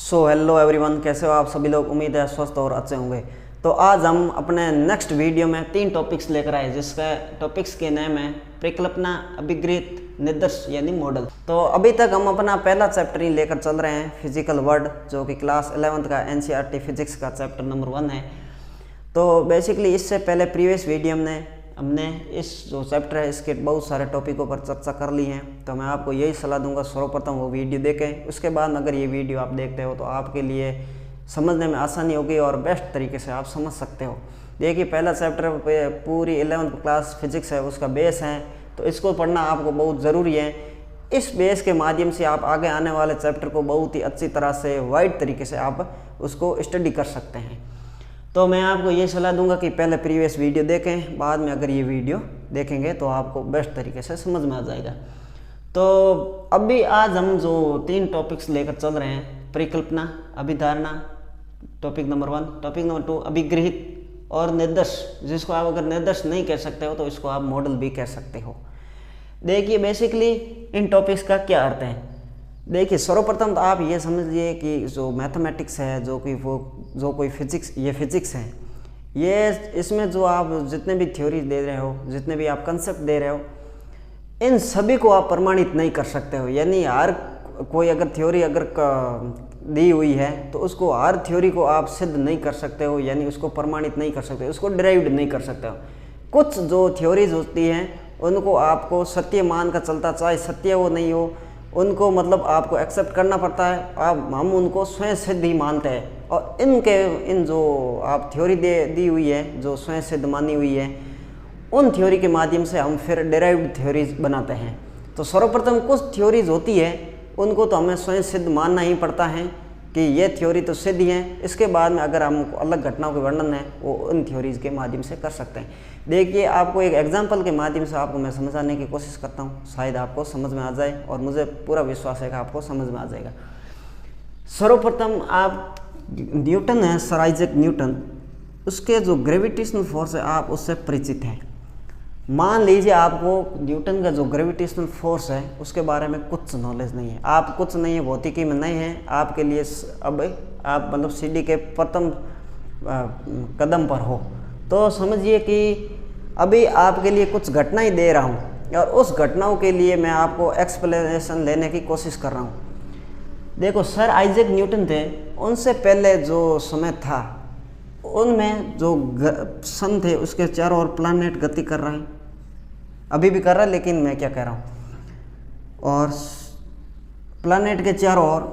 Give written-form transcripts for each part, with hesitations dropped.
Hello everyone, कैसे हो आप सभी लोग। उम्मीद है स्वस्थ और अच्छे होंगे। तो आज हम अपने नेक्स्ट वीडियो में 3 टॉपिक्स लेकर आए, जिसका टॉपिक्स के नाम है परिकल्पना, अभिगृहित, निदर्श यानी मॉडल। तो अभी तक हम अपना पहला चैप्टर ही लेकर चल रहे हैं, फिजिकल वर्ल्ड, जो कि क्लास 11th का एनसीईआरटी फिजिक्स का चैप्टर नंबर 1 है। तो बेसिकली इससे पहले प्रीवियस वीडियो में हमने इस जो चैप्टर है इसके बहुत सारे टॉपिकों पर चर्चा कर ली है। तो मैं आपको यही सलाह दूंगा, सर्वप्रथम वो वीडियो देखें, उसके बाद अगर ये वीडियो आप देखते हो तो आपके लिए समझने में आसानी होगी और बेस्ट तरीके से आप समझ सकते हो। देखिए, पहला चैप्टर पे पूरी 11th क्लास फिजिक्स है, उसका बेस है, तो इसको पढ़ना आपको बहुत ज़रूरी है। इस बेस के माध्यम से आप आगे आने वाले चैप्टर को बहुत ही अच्छी तरह से वाइड तरीके से आप उसको स्टडी कर सकते हैं। तो मैं आपको ये सलाह दूंगा कि पहले प्रीवियस वीडियो देखें, बाद में अगर ये वीडियो देखेंगे तो आपको बेस्ट तरीके से समझ में आ जाएगा। तो अभी आज हम जो 3 टॉपिक्स लेकर चल रहे हैं, परिकल्पना, अभिधारणा टॉपिक नंबर 1, टॉपिक नंबर 2 अभिगृहित और निदर्श, जिसको आप अगर निदर्श नहीं कह सकते हो तो इसको आप मॉडल भी कह सकते हो। देखिए, बेसिकली इन टॉपिक्स का क्या अर्थ है। देखिए, सर्वप्रथम तो आप ये समझिए कि जो मैथमेटिक्स है, जो कोई फिजिक्स, ये फिजिक्स है, ये इसमें जो आप जितने भी थ्योरी दे रहे हो, जितने भी आप कंसेप्ट दे रहे हो, इन सभी को आप प्रमाणित नहीं कर सकते हो। यानी हर कोई अगर थ्योरी अगर दी हुई है तो उसको हर थ्योरी को आप सिद्ध नहीं कर सकते हो, यानी उसको प्रमाणित नहीं कर सकते, उसको डिराइव्ड नहीं कर सकते हो। कुछ जो थ्योरीज होती हैं उनको आपको सत्य मान का चलता, चाहे सत्य वो नहीं हो, उनको मतलब आपको एक्सेप्ट करना पड़ता है। हम उनको स्वयं सिद्ध ही मानते हैं। और इन जो आप थ्योरी दी हुई है, जो स्वयं सिद्ध मानी हुई है, उन थ्योरी के माध्यम से हम फिर डिराइव्ड थ्योरीज बनाते हैं। तो सर्वप्रथम कुछ थ्योरीज होती है उनको तो हमें स्वयं सिद्ध मानना ही पड़ता है कि ये थ्योरी तो सिद्ध ही है। इसके बाद में अगर हम अलग घटनाओं के वर्णन है वो उन थ्योरीज के माध्यम से कर सकते हैं। देखिए, आपको एक एग्जांपल के माध्यम से आपको मैं समझाने की कोशिश करता हूँ, शायद आपको समझ में आ जाए, और मुझे पूरा विश्वास है कि आपको समझ में आ जाएगा। सर्वप्रथम आप न्यूटन है, सर आइजैक न्यूटन, उसके जो ग्रेविटेशनल फोर्स है आप उससे परिचित हैं। मान लीजिए आपको न्यूटन का जो ग्रेविटेशनल फोर्स है उसके बारे में कुछ नॉलेज नहीं है, आप कुछ नहीं है, भौतिकी में नहीं है, आपके लिए अब आप मतलब सीढ़ी के प्रथम कदम पर हो। तो समझिए कि अभी आपके लिए कुछ घटनाएं दे रहा हूँ और उस घटनाओं के लिए मैं आपको एक्सप्लेनेशन लेने की कोशिश कर रहा हूँ। देखो, सर आइजैक न्यूटन थे, उनसे पहले जो समय था उनमें जो सन थे उसके चारों ओर प्लैनेट गति कर रहे हैं, अभी भी कर रहा है, लेकिन मैं क्या कह रहा हूँ, और प्लैनेट के चारों ओर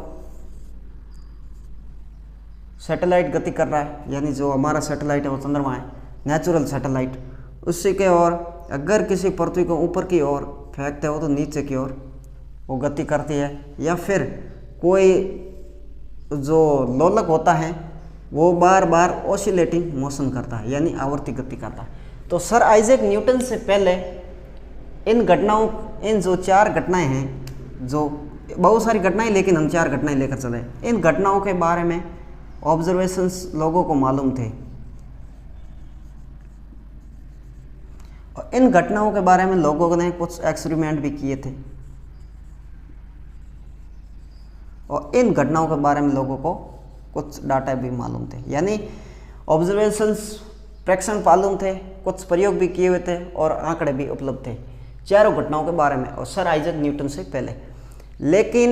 सैटेलाइट गति कर रहा है, यानी जो हमारा सैटेलाइट है वो चंद्रमा है, नेचुरल सैटेलाइट। उसी के ओर अगर किसी पृथ्वी को ऊपर की ओर फेंकते हो तो नीचे की ओर वो गति करती है, या फिर कोई जो लोलक होता है वो बार बार ऑसिलेटिंग मोशन करता है, यानी आवर्ती गति करता है। तो सर आइजैक न्यूटन से पहले इन घटनाओं, इन जो 4 घटनाएं हैं, जो बहुत सारी घटनाएं लेकिन हम 4 घटनाएं लेकर चले, इन घटनाओं के बारे में ऑब्जर्वेशंस लोगों को मालूम थे, और इन घटनाओं के बारे में लोगों ने कुछ एक्सपेरिमेंट भी किए थे, और इन घटनाओं के बारे में लोगों को कुछ डाटा भी मालूम थे, यानी ऑब्जर्वेशंस, प्रेडिक्शन मालूम थे, कुछ प्रयोग भी किए हुए थे और आंकड़े भी उपलब्ध थे चारों घटनाओं के बारे में, और सर आइजैक न्यूटन से पहले। लेकिन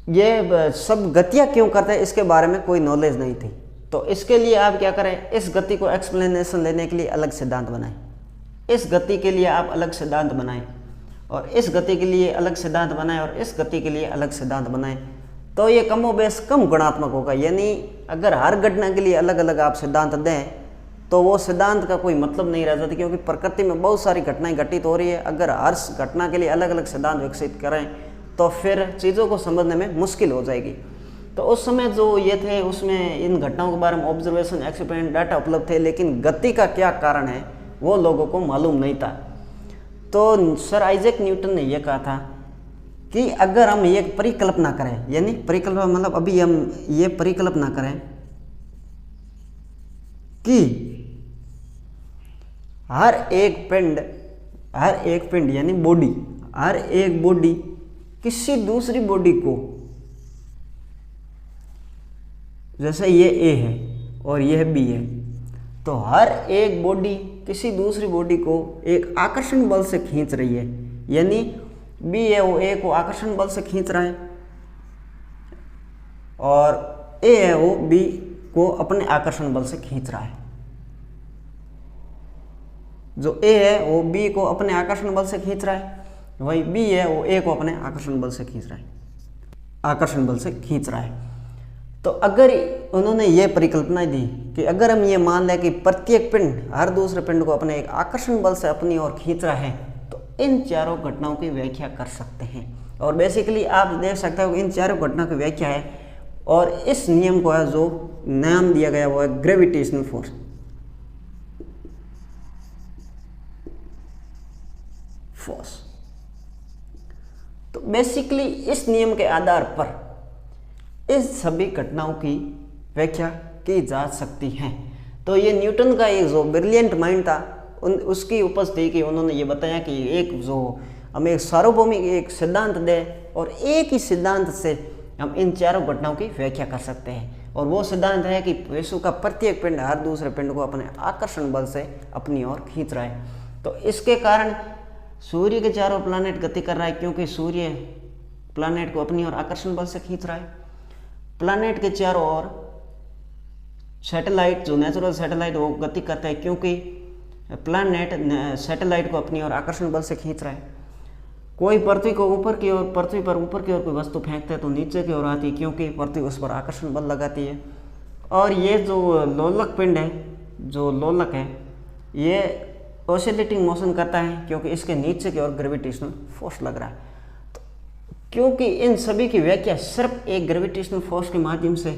ये सब गतियाँ क्यों करते हैं इसके बारे में कोई नॉलेज नहीं थी। तो इसके लिए आप क्या करें, इस गति को एक्सप्लेनेशन लेने के लिए अलग सिद्धांत बनाएं, इस गति के लिए आप अलग सिद्धांत बनाएं, और इस गति के लिए अलग सिद्धांत बनाएं, और इस गति के लिए अलग सिद्धांत बनाएं। तो ये कमोबेश कम गुणात्मक होगा, यानी अगर हर घटना के लिए अलग अलग आप सिद्धांत दें तो वो सिद्धांत का कोई मतलब नहीं रह जाता, क्योंकि प्रकृति में बहुत सारी घटनाएं घटित हो रही है। अगर हर घटना के लिए अलग अलग सिद्धांत विकसित करें तो फिर चीज़ों को समझने में मुश्किल हो जाएगी। तो उस समय जो ये थे उसमें इन घटनाओं के बारे में ऑब्जर्वेशन, एक्सपेरिमेंट, डाटा उपलब्ध थे, लेकिन गति का क्या कारण है वो लोगों को मालूम नहीं था। तो सर आइजैक न्यूटन ने यह कहा था कि अगर हम ये परिकल्पना करें, यानी परिकल्पना मतलब अभी हम ये परिकल्पना करें कि हर एक पिंड यानी बॉडी, हर एक बॉडी किसी दूसरी बॉडी को जैसे ये ए है और यह बी है, तो हर एक बॉडी किसी दूसरी बॉडी को एक आकर्षण बल से खींच रही है, यानी बी है वो ए को आकर्षण बल से खींच रहा है और ए है वो बी को अपने आकर्षण बल से खींच रहा है। जो ए है वो बी को अपने आकर्षण बल से खींच रहा है, वही बी है वो ए को अपने आकर्षण बल से खींच रहा है, आकर्षण बल से खींच रहा है। तो अगर उन्होंने ये परिकल्पना दी कि अगर हम ये मान लें कि प्रत्येक पिंड हर दूसरे पिंड को अपने एक आकर्षण बल से अपनी ओर खींच रहा है, तो इन चारों घटनाओं की व्याख्या कर सकते हैं। और बेसिकली आप देख सकते हो कि इन चारों घटनाओं की व्याख्या है, और इस नियम को है जो नाम दिया गया वो है ग्रेविटेशनल फोर्स। तो बेसिकली इस नियम के आधार पर इस सभी घटनाओं की व्याख्या की जा सकती है। तो ये न्यूटन का एक जो ब्रिलियंट माइंड था उसकी उपज थी कि उन्होंने ये बताया कि एक जो हमें एक सार्वभौमिक एक सिद्धांत दे और एक ही सिद्धांत से हम इन चारों घटनाओं की व्याख्या कर सकते हैं। और वो सिद्धांत है कि विश्व का प्रत्येक पिंड हर दूसरे पिंड को अपने आकर्षण बल से अपनी ओर खींच रहा है। तो इसके कारण सूर्य के चारों प्लैनेट गति कर रहा है, क्योंकि सूर्य प्लैनेट को अपनी ओर आकर्षण बल से खींच रहा है। प्लैनेट के चारों ओर सैटेलाइट जो नेचुरल सैटेलाइट वो गति करता है, क्योंकि प्लैनेट सैटेलाइट को अपनी ओर आकर्षण बल से खींच रहा है। कोई पृथ्वी को ऊपर की ओर, पृथ्वी पर ऊपर की ओर कोई वस्तु फेंकता है तो नीचे की ओर आती है, क्योंकि पृथ्वी उस पर आकर्षण बल लगाती है। और ये जो लोलक पिंड है, जो लोलक है, ये ऑसिलेटिंग मोशन करता है क्योंकि इसके नीचे की ओर ग्रेविटेशनल फोर्स लग रहा है। तो क्योंकि इन सभी की व्याख्या सिर्फ एक ग्रेविटेशनल फोर्स के माध्यम से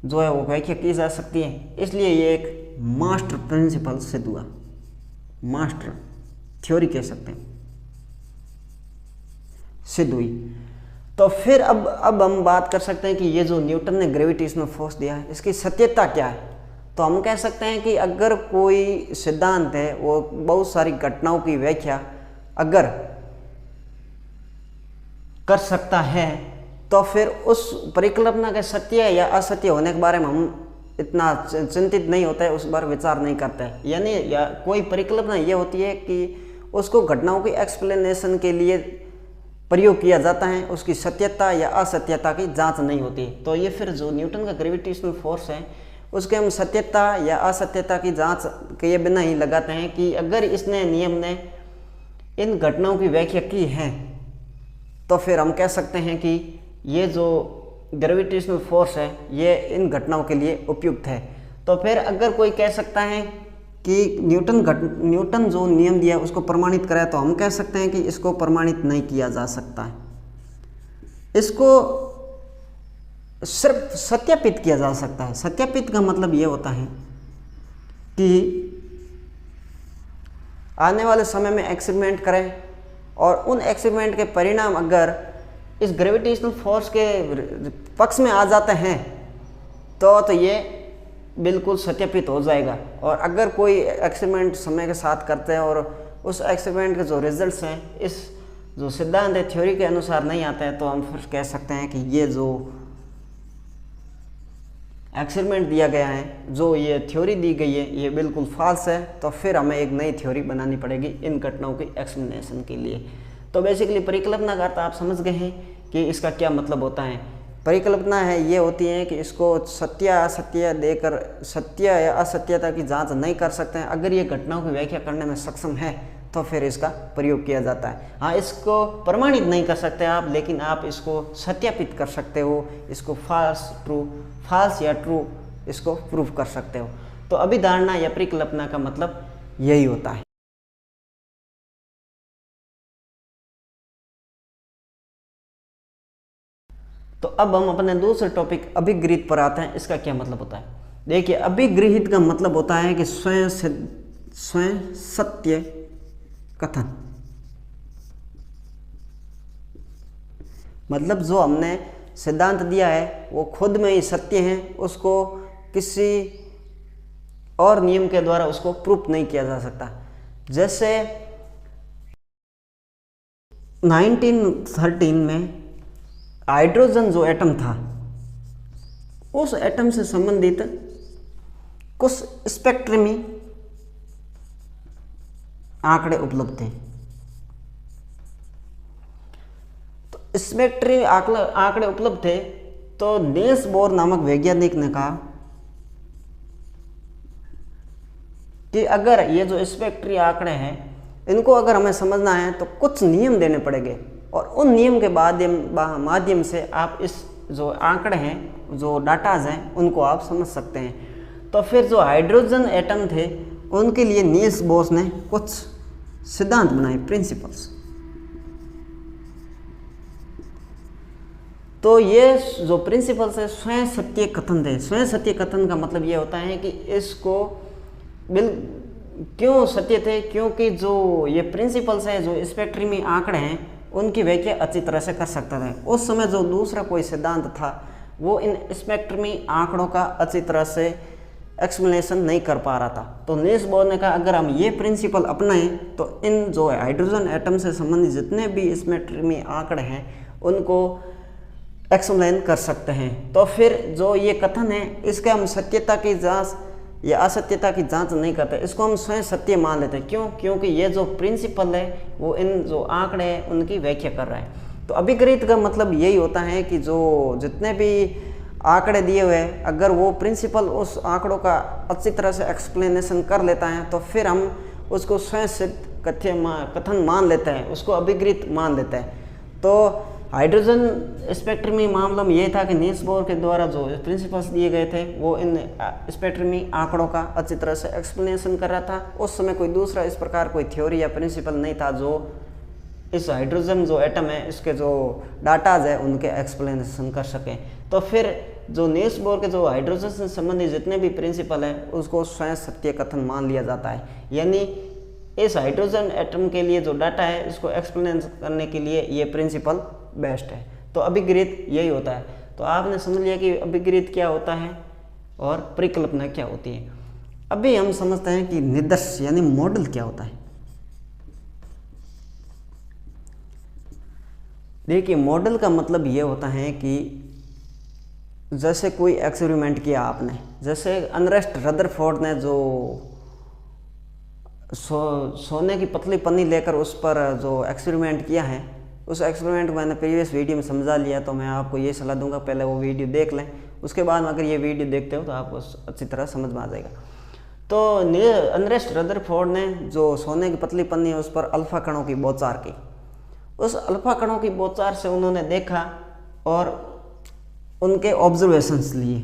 जो है वो व्याख्या की जा सकती है, इसलिए ये एक मास्टर प्रिंसिपल सिद्ध हुआ, मास्टर थ्योरी कह सकते हैं, सिद्ध हुई। तो फिर अब हम बात कर सकते हैं कि ये जो न्यूटन ने ग्रेविटेशनल फोर्स दिया है इसकी सत्यता क्या है। तो हम कह सकते हैं कि अगर कोई सिद्धांत है वो बहुत सारी घटनाओं की व्याख्या अगर कर सकता है तो फिर उस परिकल्पना के सत्य या असत्य होने के बारे में हम इतना चिंतित नहीं होता है, उस बार विचार नहीं करता है। यानी या कोई परिकल्पना ये होती है कि उसको घटनाओं की एक्सप्लेनेशन के लिए प्रयोग किया जाता है, उसकी सत्यता या असत्यता की जांच नहीं होती। तो ये फिर जो न्यूटन का ग्रेविटेशनल फोर्स है उसके हम सत्यता या असत्यता की जांच किए बिना ही लगाते हैं कि अगर इसने नियम ने इन घटनाओं की व्याख्या की है तो फिर हम कह सकते हैं कि ये जो ग्रेविटेशनल फोर्स है ये इन घटनाओं के लिए उपयुक्त है। तो फिर अगर कोई कह सकता है कि न्यूटन जो नियम दिया उसको प्रमाणित कराए, तो हम कह सकते हैं कि इसको प्रमाणित नहीं किया जा सकता है, इसको सिर्फ सत्यापित किया जा सकता है। सत्यापित का मतलब ये होता है कि आने वाले समय में एक्सपेरिमेंट करें और उन एक्सपेरिमेंट के परिणाम अगर इस ग्रेविटेशनल फोर्स के पक्ष में आ जाते हैं तो ये बिल्कुल सत्यापित हो जाएगा। और अगर कोई एक्सपेरिमेंट समय के साथ करते हैं और उस एक्सपेरिमेंट के जो रिजल्ट्स हैं इस जो सिद्धांत है थ्योरी के अनुसार नहीं आते हैं, तो हम फिर कह सकते हैं कि ये जो एक्सपेरिमेंट दिया गया है, जो ये थ्योरी दी गई है, ये बिल्कुल फॉल्स है। तो फिर हमें एक नई थ्योरी बनानी पड़ेगी इन घटनाओं की एक्सप्लेनेशन के लिए। तो बेसिकली परिकल्पना का अर्थ आप समझ गए हैं कि इसका क्या मतलब होता है। परिकल्पना है ये होती है कि इसको सत्य असत्य देकर सत्य या असत्यता की जांच नहीं कर सकते हैं। अगर ये घटनाओं की व्याख्या करने में सक्षम है तो फिर इसका प्रयोग किया जाता है। हाँ, इसको प्रमाणित नहीं कर सकते आप, लेकिन आप इसको सत्यापित कर सकते हो, इसको फॉल्स या ट्रू इसको प्रूव कर सकते हो। तो अभिधारणा या परिकल्पना का मतलब यही होता है। तो अब हम अपने दूसरे टॉपिक अभिगृहित पर आते हैं। इसका क्या मतलब होता है? देखिए, अभिगृहित का मतलब होता है कि स्वयं सत्य कथन, मतलब जो हमने सिद्धांत दिया है वो खुद में ही सत्य है, उसको किसी और नियम के द्वारा उसको प्रूफ नहीं किया जा सकता। जैसे 1913 में हाइड्रोजन जो एटम था उस एटम से संबंधित कुछ स्पेक्ट्रमी आंकड़े उपलब्ध थे। तो स्पेक्ट्रमी आंकड़े उपलब्ध थे, तो नील्स बोर नामक वैज्ञानिक ने कहा कि अगर ये जो स्पेक्ट्री आंकड़े हैं इनको अगर हमें समझना है तो कुछ नियम देने पड़ेंगे, और उन नियम के माध्यम से आप इस जो आंकड़े हैं, जो डाटाज हैं, उनको आप समझ सकते हैं। तो फिर जो हाइड्रोजन एटम थे उनके लिए नील्स बोर ने कुछ सिद्धांत बनाए, प्रिंसिपल्स। तो ये जो प्रिंसिपल्स है स्वयं सत्य कथन थे। स्वयं सत्य कथन का मतलब ये होता है कि इसको क्यों सत्य थे, क्योंकि जो ये प्रिंसिपल्स है, जो स्पेक्ट्रमी आंकड़े हैं, उनकी व्याख्या अच्छी तरह से कर सकता था। उस समय जो दूसरा कोई सिद्धांत था वो इन स्पेक्ट्रमी आंकड़ों का अच्छी तरह से एक्सप्लेनेशन नहीं कर पा रहा था। तो नील्स बोर ने कहा अगर हम ये प्रिंसिपल अपनाएं तो इन जो हाइड्रोजन एटम से संबंधित जितने भी स्पेक्ट्रमी आंकड़े हैं उनको एक्सप्लेन कर सकते हैं। तो फिर जो ये कथन है इसके हम सत्यता की जांच या असत्यता की जांच नहीं करते, इसको हम स्वयं सत्य मान लेते हैं। क्यों? क्योंकि ये जो प्रिंसिपल है वो इन जो आंकड़े हैं उनकी व्याख्या कर रहा है। तो अभिग्रहित का मतलब यही होता है कि जो जितने भी आंकड़े दिए हुए हैं अगर वो प्रिंसिपल उस आंकड़ों का अच्छी तरह से एक्सप्लेनेशन कर लेता है तो फिर हम उसको स्वयं सिद्ध कथन मान लेते हैं, उसको अभिग्रहित मान लेते हैं। तो हाइड्रोजन स्पेक्ट्रमी मामला में यह था कि नील्स बोर के द्वारा जो प्रिंसिपल्स दिए गए थे वो इन स्पेक्ट्रमी आंकड़ों का अच्छी तरह से एक्सप्लेनेशन कर रहा था। उस समय कोई दूसरा इस प्रकार कोई थ्योरी या प्रिंसिपल नहीं था जो इस हाइड्रोजन जो एटम है इसके जो डाटाज है उनके एक्सप्लेनेशन कर सके। तो फिर जो नील्स बोर के जो हाइड्रोजन से संबंधित जितने भी प्रिंसिपल हैं उसको स्वयं सत्य कथन मान लिया जाता है, यानी इस हाइड्रोजन एटम के लिए जो डाटा है इसको एक्सप्लेन करने के लिए ये प्रिंसिपल बेस्ट है। तो अभिग्रहित यही होता है। तो आपने समझ लिया कि अभिग्रहित क्या होता है और परिकल्पना क्या होती है। अभी हम समझते हैं कि निदर्श यानी मॉडल क्या होता है। देखिए मॉडल का मतलब ये होता है कि जैसे कोई एक्सपेरिमेंट किया आपने, जैसे अर्नेस्ट रदरफोर्ड ने जो सोने की पतली पन्नी लेकर उस पर जो एक्सपेरिमेंट किया है, उस एक्सपेरिमेंट को मैंने प्रीवियस वीडियो में समझा लिया। तो मैं आपको ये सलाह दूंगा पहले वो वीडियो देख लें, उसके बाद अगर ये वीडियो देखते हो तो आपको अच्छी तरह समझ में आ जाएगा। तो अर्नेस्ट रदरफोर्ड ने जो सोने की पतली पन्नी है उस पर अल्फा कणों की बौछार की। उस अल्फा कणों की बौछार से उन्होंने देखा और उनके ऑब्जर्वेशंस लिए।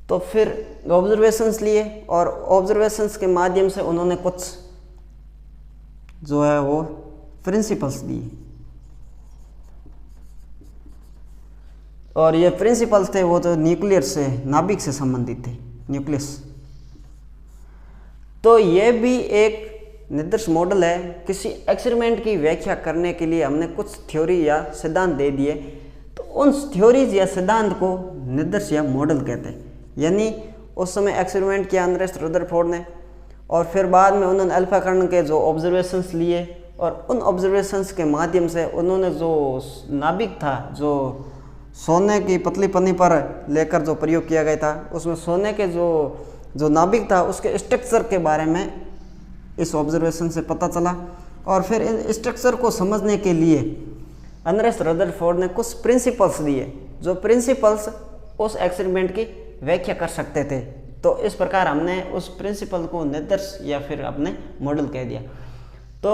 तो फिर ऑब्जर्वेशंस लिए और ऑब्जर्वेशंस के माध्यम से उन्होंने कुछ जो है वो प्रिंसिपल्स दिए, और ये प्रिंसिपल्स थे वो तो न्यूक्लियर से, नाभिक से संबंधित थे, न्यूक्लियस। तो ये भी एक निदर्श मॉडल है। किसी एक्सपेरिमेंट की व्याख्या करने के लिए हमने कुछ थ्योरी या सिद्धांत दे दिए, तो उन थ्योरीज या सिद्धांत को निदर्श या मॉडल कहते हैं। यानी उस समय एक्सपेरिमेंट किया अर्नेस्ट रदरफोर्ड ने, और फिर बाद में उन्होंने अल्फा कण के जो ऑब्जर्वेशंस लिए, और उन ऑब्जर्वेशंस के माध्यम से उन्होंने जो नाभिक था, जो सोने की पतली पन्नी पर लेकर जो प्रयोग किया गया था, उसमें सोने के जो नाभिक था उसके स्ट्रक्चर के बारे में इस ऑब्जर्वेशन से पता चला। और फिर इन स्ट्रक्चर को समझने के लिए अर्नेस्ट रदरफोर्ड ने कुछ प्रिंसिपल्स दिए, जो प्रिंसिपल्स उस एक्सपेरिमेंट की व्याख्या कर सकते थे। तो इस प्रकार हमने उस प्रिंसिपल को निदर्श या फिर अपने मॉडल कह दिया। तो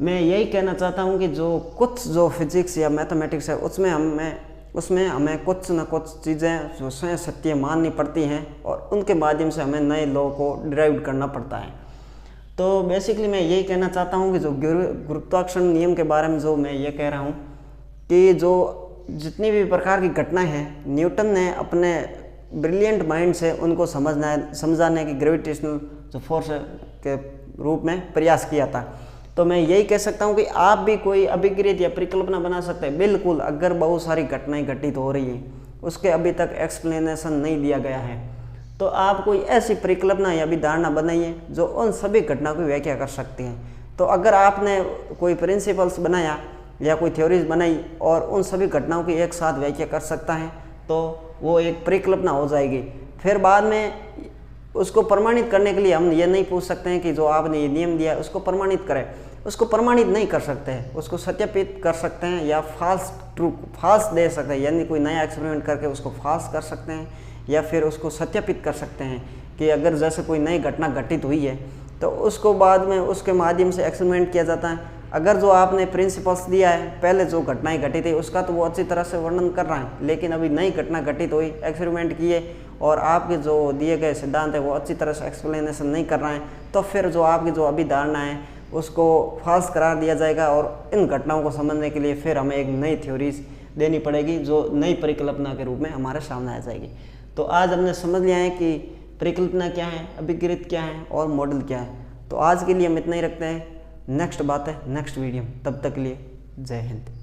मैं यही कहना चाहता हूँ कि जो फिजिक्स या मैथमेटिक्स है उसमें हमें कुछ न कुछ चीज़ें जो स्वयं सत्य माननी पड़ती हैं, और उनके माध्यम से हमें नए लॉ को डिराइव करना पड़ता है। तो बेसिकली मैं यही कहना चाहता हूँ कि जो गुरुत्वाकर्षण नियम के बारे में जो मैं ये कह रहा हूँ कि जो जितनी भी प्रकार की घटनाएं हैं, न्यूटन ने अपने ब्रिलियंट माइंड से उनको समझाने की ग्रेविटेशनल जो फोर्स के रूप में प्रयास किया था। तो मैं यही कह सकता हूँ कि आप भी कोई अभिग्रहित या परिकल्पना बना सकते हैं। बिल्कुल, अगर बहुत सारी घटनाएं घटित हो रही हैं, उसके अभी तक एक्सप्लेनेशन नहीं दिया गया है, तो आप कोई ऐसी परिकल्पना या भी धारणा बनाइए जो उन सभी घटनाओं की व्याख्या कर सकती हैं। तो अगर आपने कोई प्रिंसिपल्स बनाया या कोई थ्योरीज बनाई और उन सभी घटनाओं की एक साथ व्याख्या कर सकता है तो वो एक परिकल्पना हो जाएगी। फिर बाद में उसको प्रमाणित करने के लिए हम ये नहीं पूछ सकते हैं कि जो आपने ये नियम दिया उसको प्रमाणित करें, उसको प्रमाणित नहीं कर सकते हैं, उसको सत्यापित कर सकते हैं या फाल्स दे सकते हैं, यानी कोई नया एक्सपेरिमेंट करके उसको फाल्स कर सकते हैं या फिर उसको सत्यापित कर सकते हैं कि अगर जैसे कोई नई घटना घटित हुई है तो उसको बाद में उसके माध्यम से एक्सपेरिमेंट किया जाता है। अगर जो आपने प्रिंसिपल्स दिया है पहले जो घटनाएं घटित है उसका तो वो अच्छी तरह से वर्णन कर रहा है, लेकिन अभी नई घटना घटित हुई, एक्सपेरिमेंट किए और आपके जो दिए गए सिद्धांत है वो अच्छी तरह से एक्सप्लेनेशन नहीं कर रहे हैं, तो फिर जो आपकी जो अभिधारणा है उसको फाल्स करार दिया जाएगा और इन घटनाओं को समझने के लिए फिर हमें एक नई थ्योरीज देनी पड़ेगी जो नई परिकल्पना के रूप में हमारे सामने आ जाएगी। तो आज हमने समझ लिया है कि परिकल्पना क्या है, अभिग्रहित क्या है और मॉडल क्या है। तो आज के लिए हम इतना ही रखते हैं, नेक्स्ट बात है नेक्स्ट वीडियो, तब तक के लिए जय हिंद।